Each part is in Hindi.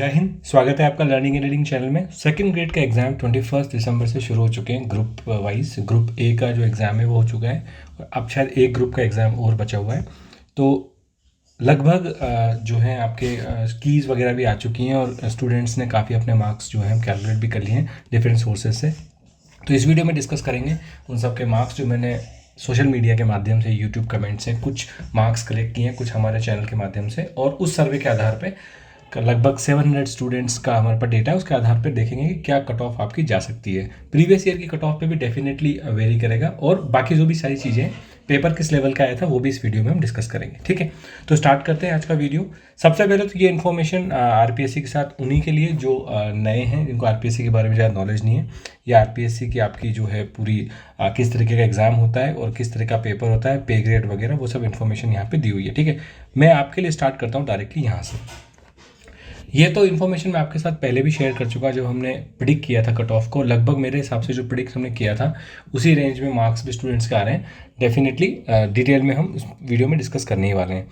जय हिंद। स्वागत है आपका लर्निंग एंड रीडिंग चैनल में। सेकंड ग्रेड का एग्ज़ाम 21 दिसंबर से शुरू हो चुके हैं। ग्रुप वाइज ग्रुप ए का जो एग्ज़ाम है वो हो चुका है और अब शायद एक ग्रुप का एग्ज़ाम और बचा हुआ है। तो लगभग जो है आपके कीज़ वगैरह भी आ चुकी हैं और स्टूडेंट्स ने काफ़ी अपने मार्क्स जो हैं कैलकुलेट भी कर लिए हैं डिफरेंट सोर्सेज से। तो इस वीडियो में डिस्कस करेंगे उन सब के मार्क्स जो मैंने सोशल मीडिया के माध्यम से, यूट्यूब कमेंट से कुछ मार्क्स कलेक्ट किए हैं, कुछ हमारे चैनल के माध्यम से, और उस सर्वे के आधार पे लगभग 700 स्टूडेंट्स का हमारे पास डेटा है। उसके आधार पे देखेंगे कि क्या कट ऑफ आपकी जा सकती है। प्रीवियस ईयर की कट ऑफ पे भी डेफिनेटली वेरी करेगा और बाकी जो भी सारी चीज़ें, पेपर किस लेवल का आया था वो भी इस वीडियो में हम डिस्कस करेंगे। ठीक है, तो स्टार्ट करते हैं आज का वीडियो। सबसे पहले तो ये इन्फॉर्मेशन आरपीएससी के साथ उन्हीं के लिए जो नए हैं, जिनको आरपीएससी के बारे में ज़्यादा नॉलेज नहीं है। ये आरपीएससी की आपकी जो है पूरी किस तरीके का एग्जाम होता है और किस तरह का पेपर होता है, पे ग्रेड वगैरह, वो सब इन्फॉर्मेशन यहाँ पे दी हुई है। ठीक है, मैं आपके लिए स्टार्ट करता हूँ डायरेक्टली यहाँ से। ये तो इन्फॉर्मेशन मैं आपके साथ पहले भी शेयर कर चुका, जब हमने प्रिडिक्ट किया था कट ऑफ को। लगभग मेरे हिसाब से जो प्रिडिक्ट हमने किया था उसी रेंज में मार्क्स भी स्टूडेंट्स के आ रहे हैं। डेफिनेटली डिटेल में हम इस वीडियो में डिस्कस करने ही वाले हैं।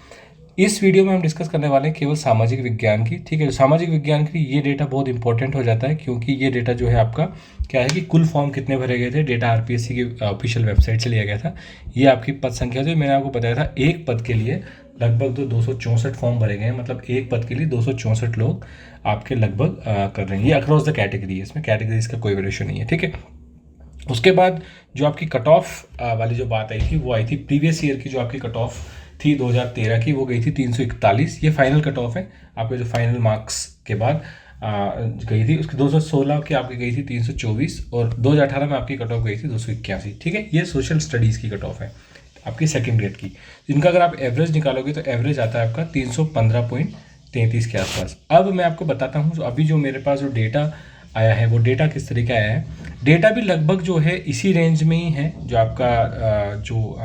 इस वीडियो में हम डिस्कस करने वाले हैं केवल सामाजिक विज्ञान की। ठीक है, सामाजिक विज्ञान की ये डेटा बहुत इंपॉर्टेंट हो जाता है, क्योंकि ये डेटा जो है आपका क्या है कि कुल फॉर्म कितने भरे गए थे, डेटा आरपीएससी की ऑफिशियल वेबसाइट से लिया गया था। ये आपकी पद संख्या जो मैंने आपको बताया था, एक पद के लिए लगभग 264 फॉर्म भरे गए हैं। मतलब एक पद के लिए 264 लोग आपके लगभग कर रहे हैं। ये अक्रॉस द कैटेगरी है, इसमें कैटेगरीज का कोई वेरिएशन नहीं है। ठीक है, उसके बाद जो आपकी कट ऑफ वाली जो बात आई थी वो आई थी प्रीवियस ईयर की। जो आपकी कट ऑफ थी 2013 की, वो गई थी 341। ये फाइनल कट ऑफ है आपके, जो फाइनल मार्क्स के बाद गई थी। उसकी 216 की आपकी गई थी 324 और 2018 में आपकी कट ऑफ गई थी 281। ठीक है, ये सोशल स्टडीज़ की कट ऑफ है आपकी सेकेंड ग्रेड की, जिनका अगर आप एवरेज निकालोगे तो एवरेज आता है आपका 315.33 के आसपास। अब मैं आपको बताता हूँ, जो अभी जो मेरे पास जो डेटा आया है वो डेटा किस तरीके आया है। डेटा भी लगभग जो है इसी रेंज में ही है। जो आपका जो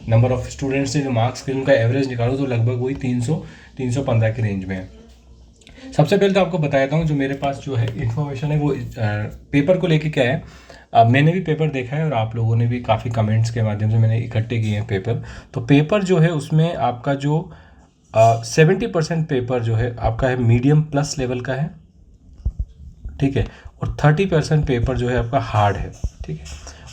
नंबर ऑफ स्टूडेंट्स ने जो मार्क्स के उनका एवरेज निकालो तो लगभग वही 315 के रेंज में है। सबसे पहले तो आपको बताता हूँ जो मेरे पास जो है इन्फॉर्मेशन है वो पेपर को लेके क्या है। मैंने भी पेपर देखा है और आप लोगों ने भी काफ़ी कमेंट्स के माध्यम से मैंने इकट्ठे किए हैं पेपर। तो पेपर जो है उसमें आपका जो 70% पेपर जो है आपका है मीडियम प्लस लेवल का है। ठीक है, और 30% पेपर जो है आपका हार्ड है। ठीक है,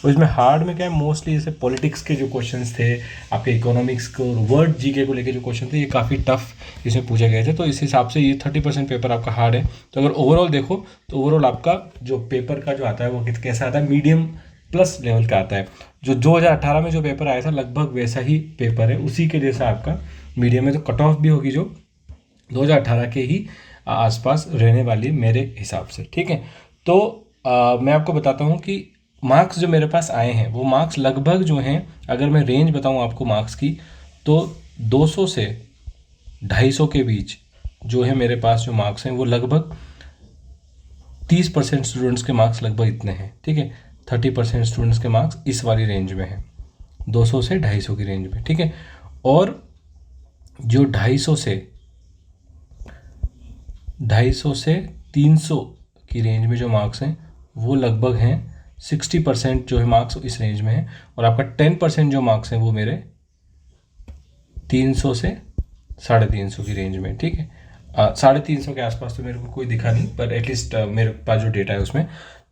और इसमें हार्ड में क्या है, मोस्टली जैसे पॉलिटिक्स के जो क्वेश्चंस थे, आपके इकोनॉमिक्स को, वर्ड जीके को लेके जो क्वेश्चन थे, ये काफ़ी टफ इसमें पूछे गए थे। तो इस हिसाब से ये 30% पेपर आपका हार्ड है। तो अगर ओवरऑल देखो तो ओवरऑल आपका जो पेपर का जो आता है वो कैसा आता है, मीडियम प्लस लेवल का आता है। जो 2018 में जो पेपर आया था लगभग वैसा ही पेपर है, उसी के जैसा आपका मीडियम है। तो कट ऑफ भी होगी जो 2018 के ही आसपास रहने वाली मेरे हिसाब से। ठीक है, तो मैं आपको बताता हूँ कि मार्क्स जो मेरे पास आए हैं वो मार्क्स लगभग जो हैं, अगर मैं रेंज बताऊँ आपको मार्क्स की, तो 200 से 250 के बीच जो है मेरे पास जो मार्क्स हैं वो लगभग 30% स्टूडेंट्स के मार्क्स लगभग इतने हैं। ठीक है, 30% स्टूडेंट्स के मार्क्स इस वाली रेंज में हैं, 200 से 250 की रेंज में। ठीक है, और जो 250 से 300 की रेंज में जो मार्क्स हैं वो लगभग हैं 60% जो है मार्क्स इस रेंज में है। और आपका 10% जो मार्क्स हैं वो मेरे 300 से 350 की रेंज में। ठीक है, 350 के आसपास तो मेरे को कोई दिखा नहीं, पर एटलीस्ट मेरे पास जो डेटा है उसमें।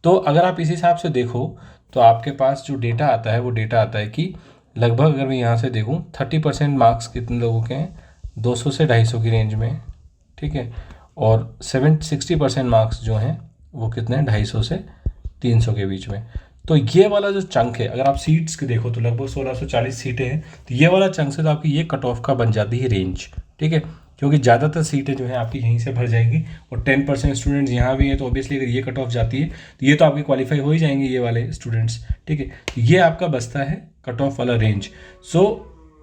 तो अगर आप इस हिसाब से देखो तो आपके पास जो डेटा आता है वो डेटा आता है कि लगभग, अगर मैं यहाँ से देखूँ, 30% मार्क्स कितने लोगों के हैं, 200 से 250 की रेंज में। ठीक है, और 60% मार्क्स जो हैं वो कितने हैं, 250 से 300 के बीच में। तो ये वाला जो चंक है, अगर आप सीट्स के देखो तो लगभग 1640 सीटें हैं। तो ये वाला चंक से तो आपकी ये कट ऑफ का बन जाती है रेंज। ठीक है, क्योंकि ज़्यादातर सीटें जो है आपकी यहीं से भर जाएंगी और 10% स्टूडेंट्स यहाँ भी हैं। तो ऑब्वियसली अगर ये कट ऑफ जाती है तो ये तो आपके क्वालिफाई हो ही जाएंगे ये वाले स्टूडेंट्स। ठीक है, तो ये आपका बसता है कट ऑफ वाला रेंज। सो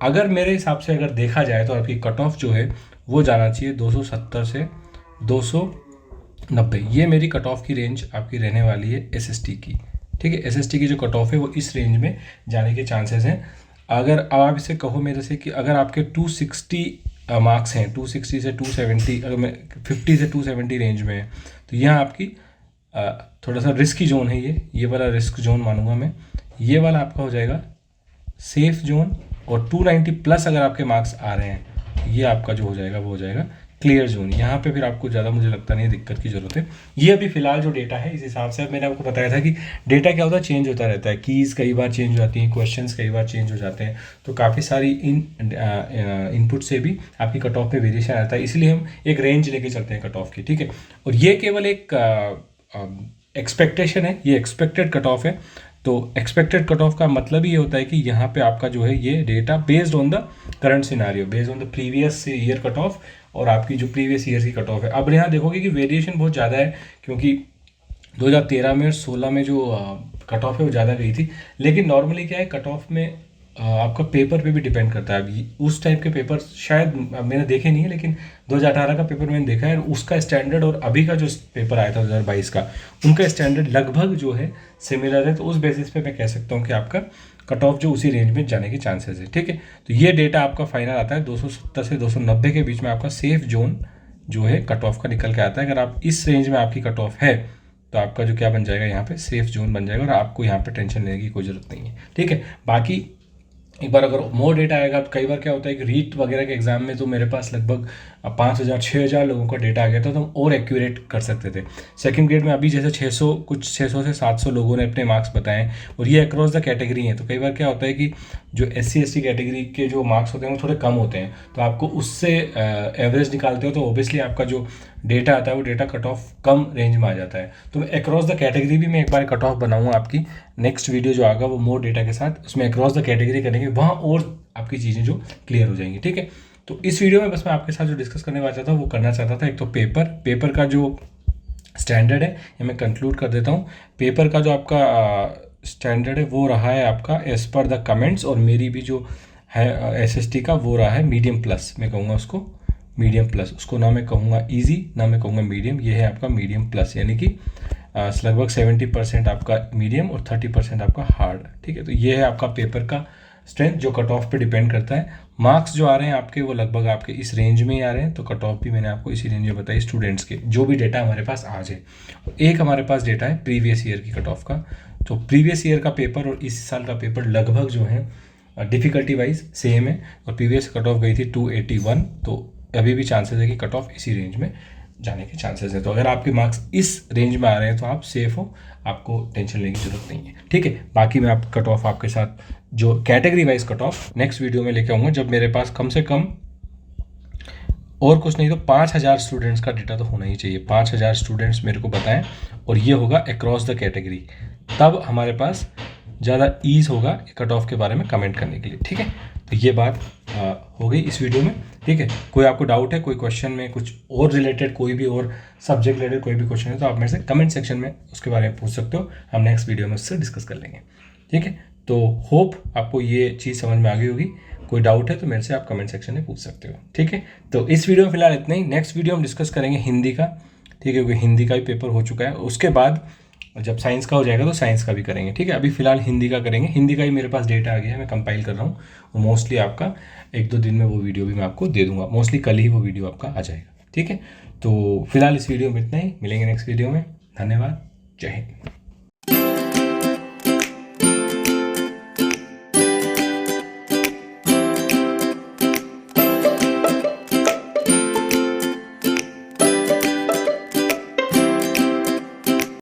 अगर मेरे हिसाब से अगर देखा जाए तो आपकी कट ऑफ जो है वो जाना चाहिए 270 से 290। ये मेरी कट ऑफ की रेंज आपकी रहने वाली है एसएसटी की। ठीक है, एसएसटी की जो कट ऑफ है वो इस रेंज में जाने के चांसेस हैं। अगर अब आप इसे कहो मेरे से कि अगर आपके 260 मार्क्स हैं, 260 से 270, अगर मैं 50 से 270 रेंज में है, तो यहाँ आपकी थोड़ा सा रिस्की जोन है। ये वाला रिस्क जोन मानूंगा मैं। ये वाला आपका हो जाएगा सेफ जोन, और 290 प्लस अगर आपके मार्क्स आ रहे हैं, ये आपका जो हो जाएगा वो हो जाएगा क्लियर जोन, यहाँ पे फिर आपको ज़्यादा मुझे लगता नहीं है दिक्कत की ज़रूरत है। ये अभी फिलहाल जो डेटा है इस हिसाब से, मैंने आपको बताया था कि डेटा क्या होता है, चेंज होता रहता है, कीज़ कई बार चेंज हो जाती हैं, क्वेश्चंस कई बार चेंज हो जाते हैं, तो काफ़ी सारी इनपुट से भी आपकी कट ऑफ में वेरिएशन आता है, इसलिए हम एक रेंज लेके चलते हैं कट ऑफ की, ठीक है। और ये केवल एक एक्सपेक्टेशन है, ये एक्सपेक्टेड कट ऑफ है। तो एक्सपेक्टेड कट ऑफ का मतलब ये होता है कि यहाँ पे आपका जो है ये data based on the current scenario, based on the previous year cut off और आपकी जो प्रीवियस ईयर की कट ऑफ है। अब यहाँ देखोगे कि वेरिएशन बहुत ज़्यादा है, क्योंकि 2013 में और 16 में जो कट ऑफ है वो ज़्यादा गई थी, लेकिन नॉर्मली क्या है कट ऑफ में आपका पेपर पे भी डिपेंड करता है। अभी उस टाइप के पेपर शायद मैंने देखे नहीं है, लेकिन 2018 का पेपर मैंने देखा है, उसका स्टैंडर्ड और अभी का जो पेपर आया था 2022 का, उनका स्टैंडर्ड लगभग जो है सिमिलर है। तो उस बेसिस पे मैं कह सकता हूँ कि आपका कट ऑफ जो उसी रेंज में जाने के चांसेस है, ठीक है। तो ये डेटा आपका फाइनल आता है 270 से 290 के बीच में, आपका सेफ जोन जो है कट ऑफ का निकल के आता है। अगर आप इस रेंज में आपकी कट ऑफ है तो आपका जो क्या बन जाएगा, यहाँ पे सेफ जोन बन जाएगा और आपको यहाँ पे टेंशन लेने की कोई ज़रूरत नहीं है, ठीक है। बाकी एक बार अगर मोर डेटा आएगा, कई बार क्या होता है कि रीट वगैरह के एग्जाम में तो मेरे पास लगभग 5,000 6,000 लोगों का डेटा आ गया था, तो हम और एक्यूरेट कर सकते थे। सेकंड ग्रेड में अभी जैसे 600 से 700 लोगों ने अपने मार्क्स बताए, और ये अक्रॉस द कैटेगरी हैं, तो कई बार क्या होता है कि जो SC ST कैटेगरी के जो मार्क्स होते हैं वो थोड़े कम होते हैं, तो आपको उससे एवरेज निकालते हो तो ओबियसली आपका जो डेटा आता है वो डेटा कट ऑफ कम रेंज में आ जाता है। तो अक्रॉस द कैटेगरी भी मैं एक बार कट ऑफ बनाऊंगा आपकी, नेक्स्ट वीडियो जो आएगा वो मोर डेटा के साथ, उसमें अक्रॉस द कैटेगरी करेंगे, वहाँ और आपकी चीज़ें जो क्लियर हो जाएंगी, ठीक है। तो इस वीडियो में बस मैं आपके साथ जो डिस्कस करने वाला था वो करना चाहता था। एक तो पेपर का जो स्टैंडर्ड है ये मैं कंक्लूड कर देता हूँ। पेपर का जो आपका स्टैंडर्ड है वो रहा है आपका एज पर द कमेंट्स, और मेरी भी जो है SST का वो रहा है मीडियम प्लस, मैं कहूँगा उसको मीडियम प्लस, उसको ना मैं कहूँगा ईजी ना मैं कहूँगा मीडियम, ये है आपका मीडियम प्लस, यानी कि लगभग 70% आपका मीडियम और 30% आपका हार्ड, ठीक है। तो ये है आपका पेपर का स्ट्रेंथ जो कट ऑफ पे डिपेंड करता है। मार्क्स जो आ रहे हैं आपके वो लगभग आपके इस रेंज में ही आ रहे हैं, तो कट ऑफ भी मैंने आपको इसी रेंज में बताई स्टूडेंट्स के, जो भी डेटा हमारे पास आ जाए। और एक हमारे पास डेटा है प्रीवियस ईयर की कट ऑफ का, तो प्रीवियस ईयर का पेपर और इस साल का पेपर लगभग जो है डिफ़िकल्टी वाइज सेम है, और प्रीवियस कट ऑफ गई थी 281, तो अभी भी चांसेस है कि कट ऑफ इसी रेंज में जाने के चांसेस है। तो अगर आपके मार्क्स इस रेंज में आ रहे हैं तो आप सेफ हो, आपको टेंशन लेने की जरूरत नहीं है, ठीक है। बाकी मैं आप कट ऑफ आपके साथ जो category wise cut off next video में लेके आऊँगा, जब मेरे पास कम से कम और कुछ नहीं तो 5,000 स्टूडेंट्स का डेटा तो होना ही चाहिए। 5,000 स्टूडेंट्स मेरे को बताएं, और ये होगा अक्रॉस द कैटेगरी, तब हमारे पास ज़्यादा ईज होगा कट ऑफ के बारे में कमेंट करने के लिए, ठीक है। तो ये बात हो गई इस वीडियो में, ठीक है। कोई आपको डाउट है, कोई क्वेश्चन में कुछ और रिलेटेड, कोई भी और सब्जेक्ट रिलेटेड कोई भी क्वेश्चन है, तो आप मेरे से कमेंट सेक्शन में उसके बारे में पूछ सकते हो, हम नेक्स्ट वीडियो में उससे डिस्कस कर लेंगे, ठीक है। तो होप आपको ये चीज़ समझ में आ गई होगी। कोई डाउट है तो मेरे से आप कमेंट सेक्शन में पूछ सकते हो, ठीक है। तो इस वीडियो में फिलहाल इतना ही। नेक्स्ट वीडियो हम डिस्कस करेंगे हिंदी का, ठीक है, क्योंकि हिंदी का भी पेपर हो चुका है। उसके बाद जब साइंस का हो जाएगा तो साइंस का भी करेंगे, ठीक है। अभी फिलहाल हिंदी का करेंगे। हिंदी का ही मेरे पास डेटा आ गया है, मैं कंपाइल कर रहा हूँ, और मोस्टली आपका 1-2 दिन में वो वीडियो भी मैं आपको दे दूंगा, मोस्टली कल ही वो वीडियो आपका आ जाएगा, ठीक है। तो फिलहाल इस वीडियो में इतना ही, मिलेंगे नेक्स्ट वीडियो में। धन्यवाद, जय हिंद।